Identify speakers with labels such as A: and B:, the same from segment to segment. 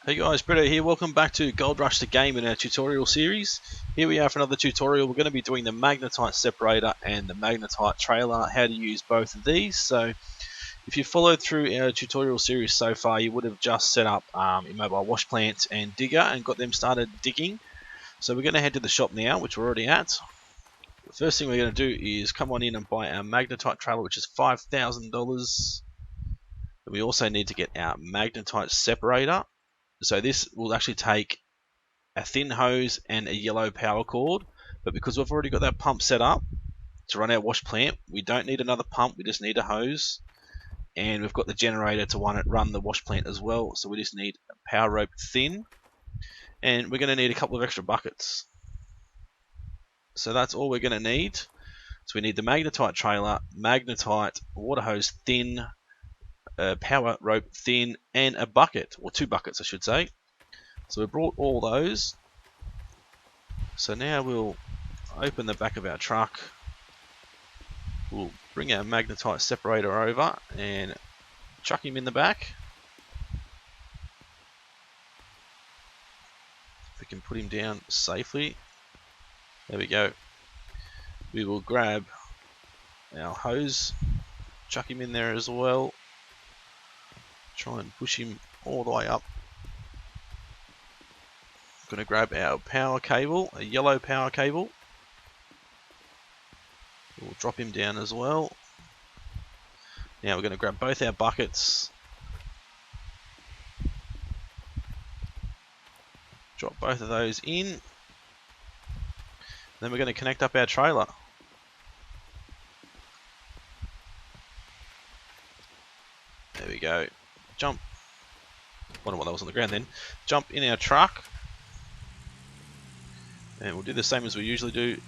A: Hey guys, Brito here. Welcome back to Gold Rush the Game in our tutorial series. Here we are for another tutorial. We're going to be doing the Magnetite Separator and the Magnetite Trailer, how to use both of these. So if you followed through our tutorial series so far, you would have just set up your mobile wash plant and digger and got them started digging. So we're going to head to the shop now, which we're already at. The first thing we're going to do is come on in and buy our Magnetite Trailer, which is $5,000. We also need to get our Magnetite Separator. So this will actually take a thin hose and a yellow power cord, but because we've already got that pump set up to run our wash plant, we don't need another pump, we just need a hose, and we've got the generator to run the wash plant as well, so we just need a power rope thin, and we're going to need a couple of extra buckets. So that's all we're going to need. So we need the Magnetite trailer, Magnetite water hose thin, power rope thin, and a bucket, or two buckets I should say. So we brought all those. So now we'll open the back of our truck. We'll bring our Magnetite separator over and chuck him in the back. If we can put him down safely. There we go. We will grab our hose, chuck him in there as well. Try and push him all the way up. I'm going to grab our power cable, a yellow power cable. We'll drop him down as well. Now we're going to grab both our buckets. Drop both of those in. Then we're going to connect up our trailer. There we go. Jump. Wonder what that was on the ground then. Jump in our truck. And we'll do the same as we usually do.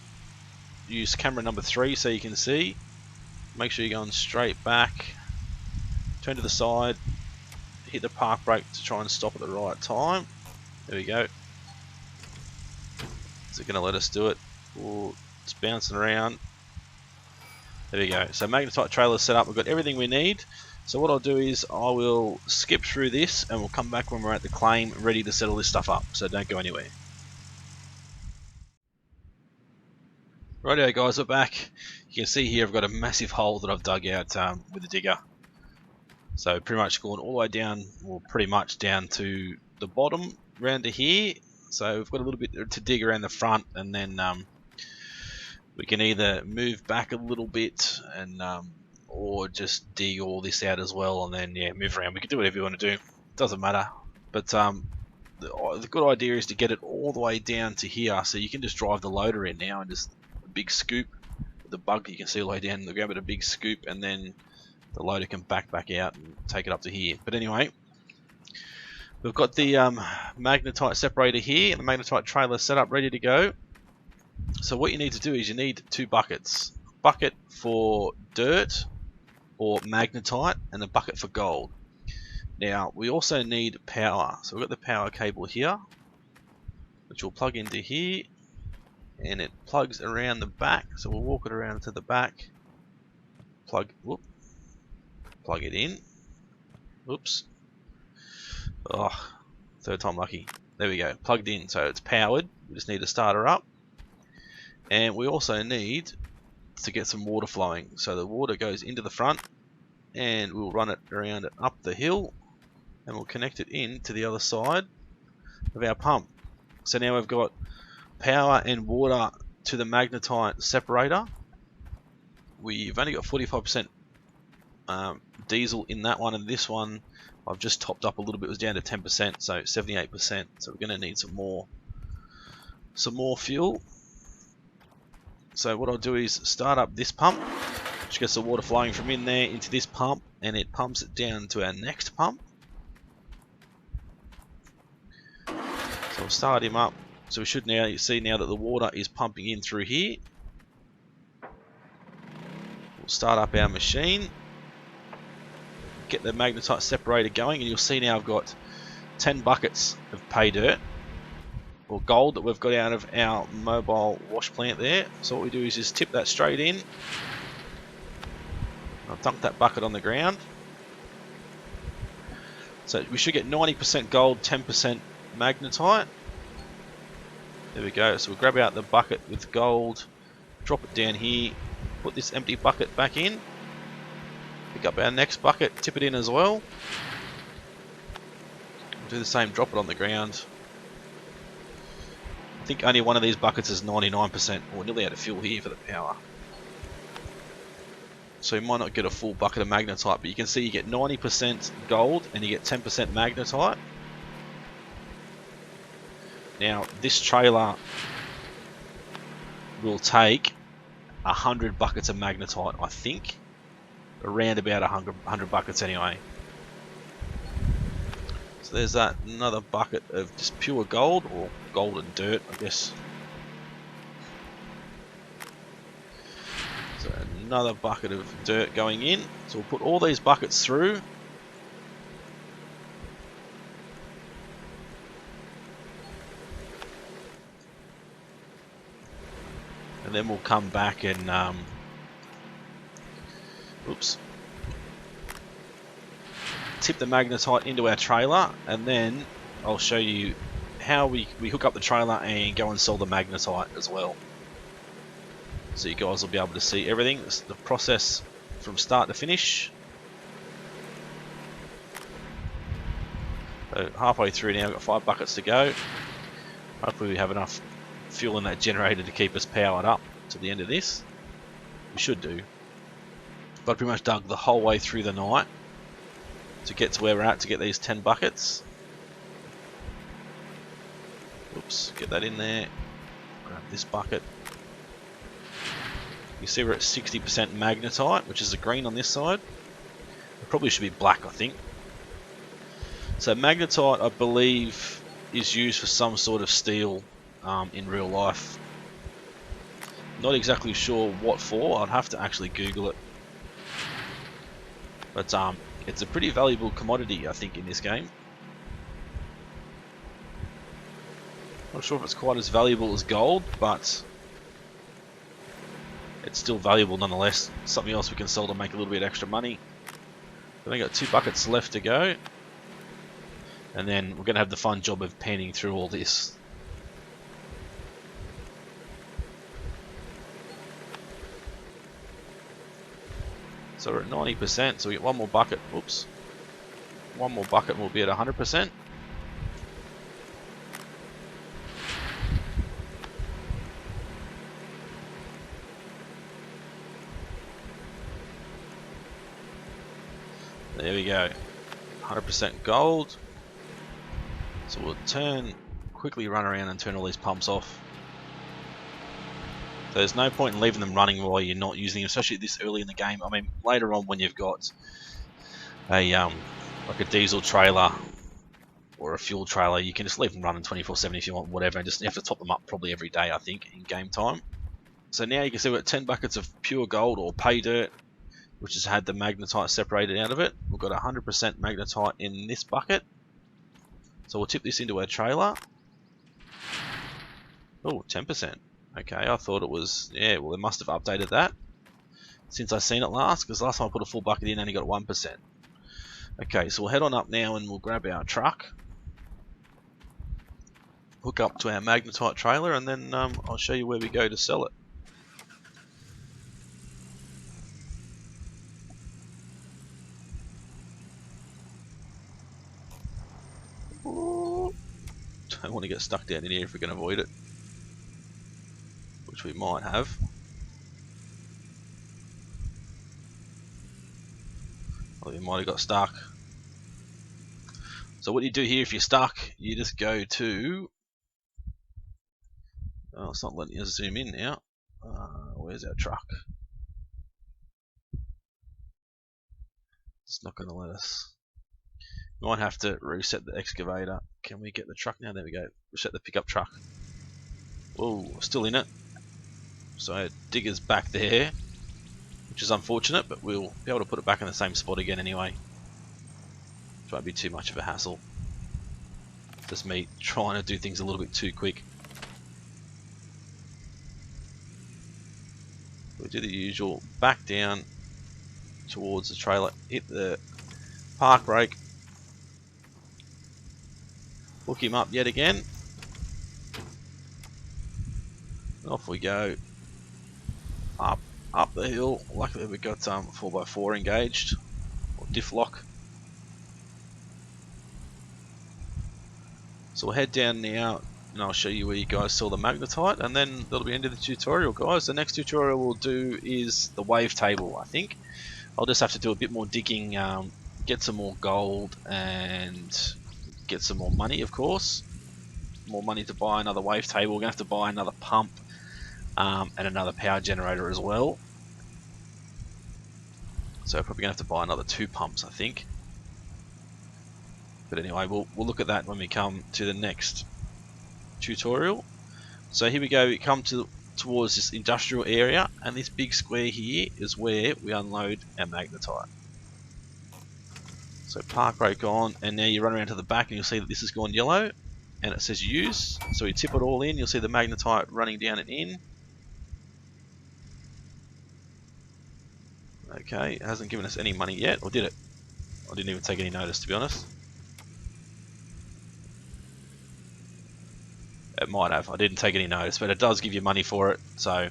A: Use camera number 3 so you can see. Make sure you're going straight back. Turn to the side. Hit the park brake to try and stop at the right time. There we go. Is it going to let us do it? Ooh, it's bouncing around. There we go. So Magnetite trailer set up. We've got everything we need. So what I'll do is I will skip through this and we'll come back when we're at the claim ready to set all this stuff up. So don't go anywhere. Rightio guys, we're back. You can see here I've got a massive hole that I've dug out with the digger. So pretty much going all the way down, well pretty much down to the bottom, round to here. So we've got a little bit to dig around the front, and then we can either move back a little bit and or just dig all this out as well, and then yeah, move around. We can do whatever you want to do, doesn't matter. But the good idea is to get it all the way down to here, so you can just drive the loader in now and just big scoop. The bug you can see all the way down the ground with a big scoop, and then the loader can back out and take it up to here. But anyway, we've got the Magnetite separator here and the Magnetite trailer set up ready to go. So what you need to do is you need two buckets. A bucket for dirt or magnetite and a bucket for gold. Now we also need power. So we've got the power cable here, which will plug into here. And it plugs around the back, so we'll walk it around to the back, plug it in. Oops. Oh, third time lucky. There we go, plugged in, so it's powered. We just need to start her up. And we also need to get some water flowing, so the water goes into the front and we'll run it around and up the hill, and we'll connect it in to the other side of our pump. So now we've got power and water to the Magnetite separator. We've only got 45% diesel in that one, and this one I've just topped up a little bit. It was down to 10%, so 78%. So we're going to need some more fuel. So what I'll do is start up this pump, which gets the water flowing from in there into this pump, and it pumps it down to our next pump. So I'll start him up. So we should now see now that the water is pumping in through here. We'll start up our machine, get the Magnetite separator going, and you'll see now I've got 10 buckets of pay dirt or gold that we've got out of our mobile wash plant there. So what we do is just tip that straight in. I'll dunk that bucket on the ground. So we should get 90% gold, 10% magnetite. There we go. So we'll grab out the bucket with gold, drop it down here, put this empty bucket back in, pick up our next bucket, tip it in as well. We'll do the same, drop it on the ground. I think only one of these buckets is 99%, or nearly out of fuel here for the power. So you might not get a full bucket of magnetite, but you can see you get 90% gold and you get 10% magnetite. Now this trailer will take 100 buckets of magnetite, I think. Around about 100 buckets anyway. So there's that, another bucket of just pure gold, or gold and dirt, I guess. So another bucket of dirt going in. So we'll put all these buckets through. And then we'll come back and tip the magnetite into our trailer, and then I'll show you how we hook up the trailer and go and sell the magnetite as well. So you guys will be able to see everything. This is the process from start to finish. So halfway through now, we've got 5 buckets to go. Hopefully we have enough fuel in that generator to keep us powered up to the end of this. We should do. But I pretty much dug the whole way through the night to get to where we're at to get these 10 buckets. Oops, get that in there. Grab this bucket. You see we're at 60% magnetite, which is the green on this side. It probably should be black, I think. So magnetite, I believe, is used for some sort of steel in real life. Not exactly sure what for. I'd have to actually Google it. But it's a pretty valuable commodity, I think, in this game. Not sure if it's quite as valuable as gold, but it's still valuable nonetheless. Something else we can sell to make a little bit extra money. I've only got 2 buckets left to go. And then we're going to have the fun job of panning through all this. So we're at 90%, so we get 1 more bucket. Oops. 1 more bucket and we'll be at 100%. There we go. 100% gold. So we'll quickly run around and turn all these pumps off. So there's no point in leaving them running while you're not using them, especially this early in the game. I mean, later on when you've got a like a diesel trailer or a fuel trailer, you can just leave them running 24/7 if you want, whatever, and just you have to top them up probably every day, I think, in game time. So now you can see we've got 10 buckets of pure gold or pay dirt, which has had the magnetite separated out of it. We've got 100% magnetite in this bucket. So we'll tip this into our trailer. Oh, 10%. Okay, I thought it was, yeah, well, they must have updated that since I seen it last, because last time I put a full bucket in, and only got 1%. Okay, so we'll head on up now and we'll grab our truck, hook up to our magnetite trailer, and then I'll show you where we go to sell it. Ooh. Don't want to get stuck down in here if we can avoid it, which we might have. Or we might have got stuck. So what you do here if you're stuck, you just go to... Oh, it's not letting us zoom in now. Where's our truck? It's not going to let us. Might have to reset the excavator. Can we get the truck now? There we go. Reset the pickup truck. Whoa, still in it. So digger's back there, which is unfortunate, but we'll be able to put it back in the same spot again anyway. It won't be too much of a hassle. Just me trying to do things a little bit too quick. We do the usual, back down towards the trailer, hit the park brake, Hook him up yet again. Off we go. Up the hill. Luckily we got 4x4 engaged, or diff lock. So we'll head down now, and I'll show you where you guys saw the magnetite, and then that'll be the end of the tutorial, guys. The next tutorial we'll do is the wave table, I think. I'll just have to do a bit more digging, get some more gold, and get some more money, of course. More money to buy another wave table. We're going to have to buy another pump, and another power generator as well. So probably going to have to buy another 2 pumps, I think. But anyway, we'll look at that when we come to the next tutorial. So here we go, we come towards this industrial area, and this big square here is where we unload our magnetite. So park brake on, and now you run around to the back and you'll see that this has gone yellow and it says use. So we tip it all in, you'll see the magnetite running down and in. Okay, it hasn't given us any money yet, or did it? I didn't even take any notice, to be honest. It might have, I didn't take any notice, but it does give you money for it. So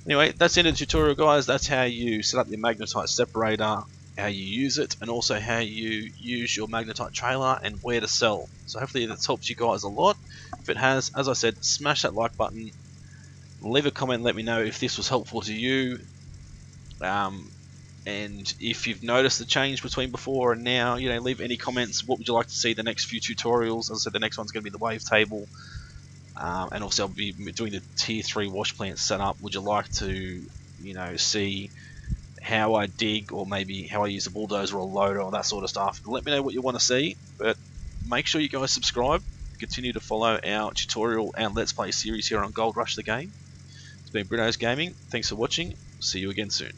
A: anyway, that's the end of the tutorial, guys. That's how you set up your magnetite separator, how you use it, and also how you use your magnetite trailer and where to sell. So hopefully that's helped you guys a lot. If it has, as I said, smash that like button, leave a comment, let me know if this was helpful to you. And if you've noticed the change between before and now, you know, leave any comments. What would you like to see the next few tutorials? As I said, the next one's going to be the wave table, and also I'll be doing the tier 3 wash plant setup. Would you like to, you know, see how I dig, or maybe how I use a bulldozer or a loader or that sort of stuff? Let me know what you want to see, but make sure you guys subscribe. Continue to follow our tutorial and Let's Play series here on Gold Rush the Game. It's been Bruno's Gaming. Thanks for watching. See you again soon.